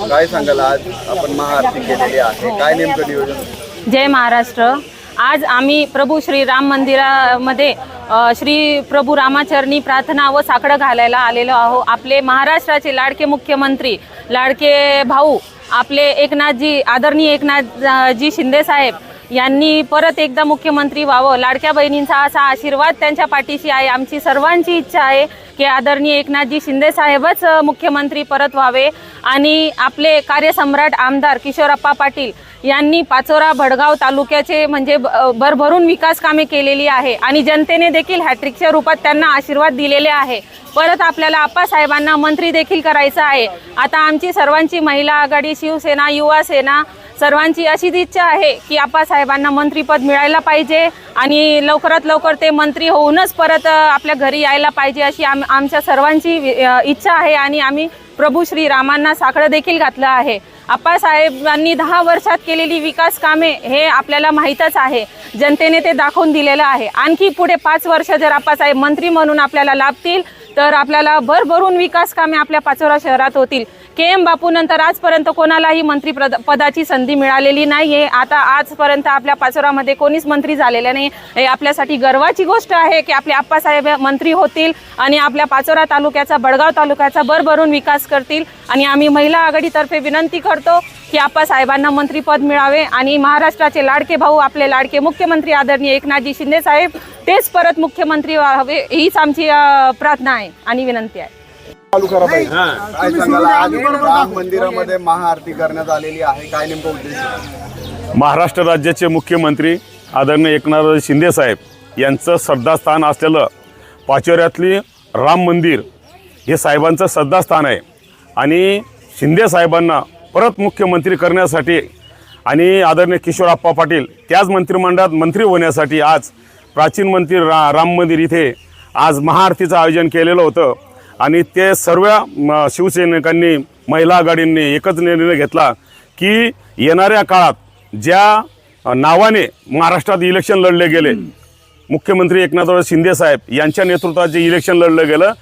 काय सांगाल, आज आपण महाआरती केलेली आहे, काय नेमकं नियोजन? जय महाराष्ट्र। आज आम्ही प्रभू श्री राम मंदिरामध्ये श्री प्रभू रामाचरणी प्रार्थना व साकडं घालायला आलेलो आहो। आपले महाराष्ट्राचे लाडके मुख्यमंत्री, लाडके भाऊ आपले एकनाथजी, आदरणीय एकनाथजी शिंदे साहेब यांनी परत एकदा मुख्यमंत्री व्हावं, लाडक्या बहिणींचा असा आशीर्वाद त्यांच्या पाठीशी आहे। आमची सर्वांची इच्छा आहे की आदरणीय एकनाथजी शिंदे साहेबच मुख्यमंत्री परत व्हावे आणि आपले कार्यसम्राट आमदार किशोरप्पा पाटील यांनी पाचोरा भडगाव तालुक्याचे म्हणजे भरभरून विकास कामे केलेली आहे आणि जनतेने देखील हॅट्रिकच्या रूपात त्यांना आशीर्वाद दिलेले आहे। परत आपल्याला आप्पासाहेबांना मंत्री देखील करायचं आहे। आता आमची सर्वांची महिला आघाडी, शिवसेना, युवा सेना सर्वांची अशीच इच्छा आहे की आप्पासाहेबांना मंत्रीपद मिळायला पाहिजे आणि लवकरात लवकर ते मंत्री होऊनच परत आपल्या घरी यायला पाहिजे अशी आमच्या सर्वांची इच्छा आहे आणि आम्ही प्रभू श्री रामांना साकडं देखील घातलं आहे। आप्पासाहेबांनी 10 वर्षात केलेली विकास कामे हे आपल्याला माहीतच आहे, जनतेने ते दाखवून दिलेलं आहे। आणखी पुढे 5 वर्ष जर आप्पासाहेब मंत्री म्हणून आपल्याला लाभतील तर आपल्याला भरभरून विकास कामे आपल्या पाचोरा शहरात होतील। KM बापू नंतर आजपर्यंत कोणालाही मंत्री पदाची संधी मिळालेली नाहीये। आता आजपर्यंत आपल्या पाचोरामध्ये कोणीच मंत्री झालेले नाही। हे आपल्यासाठी गर्वाची गोष्ट आहे की आपले आप्पासाहेब मंत्री होतील आणि आपल्या पाचोरा तालुक्याचा, बडगाव तालुक्याचा भरभरून विकास करतील आणि आम्ही महिला आघाडीतर्फे विनंती करतो की आप्पासाहेबांना मंत्रीपद मिळावे आणि महाराष्ट्राचे लाडके भाऊ, आपले लाडके मुख्यमंत्री आदरणीय एकनाथजी शिंदे साहेब तेच परत मुख्यमंत्री व्हावे हीच आमची प्रार्थना आहे आणि विनंती आहे। काय सांगाल, आज राम मंदिरामध्ये महाआरती करण्यात आलेली आहे, काय नेमकं उद्देश? महाराष्ट्र राज्याचे मुख्यमंत्री आदरणीय एकनाथ शिंदे साहेब यांचं श्रद्धास्थान असलेलं पाचोऱ्यातली राम मंदिर हे साहेबांचं श्रद्धास्थान आहे आणि शिंदे साहेबांना परत मुख्यमंत्री करण्यासाठी आणि आदरणीय किशोरप्पा पाटील त्याच मंत्रिमंडळात मंत्री होण्यासाठी आज प्राचीन मंदिर राम मंदिर इथे आज महाआरतीचं आयोजन केलेलं होतं आणि ते सर्व शिवसैनिकांनी, महिला आघाडींनी एकच निर्णय घेतला की येणाऱ्या काळात ज्या नावाने महाराष्ट्रात इलेक्शन लढले गेले, मुख्यमंत्री एकनाथ शिंदे साहेब यांच्या नेतृत्वात जे इलेक्शन लढलं गेलं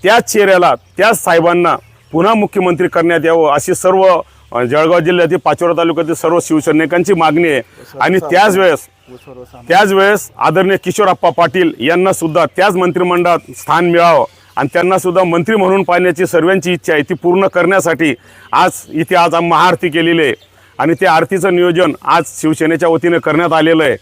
त्याच चेहऱ्याला, त्याच साहेबांना पुन्हा मुख्यमंत्री करण्यात यावं अशी सर्व जळगाव जिल्ह्यातील पाचोरा तालुक्यातील सर्व शिवसैनिकांची मागणी आहे। आणि त्याच वेळेस आदरणीय किशोरप्पा पाटील यांना सुद्धा त्याच मंत्रिमंडळात स्थान मिळावं आणि त्यांना सुद्धा मंत्री म्हणून पाहण्याची सर्वांची इच्छा आहे। ती पूर्ण करण्यासाठी आज महाआरती केलेली आहे आणि त्या आरतीचं नियोजन आज शिवसेनेच्या वतीने करण्यात आलेलं आहे।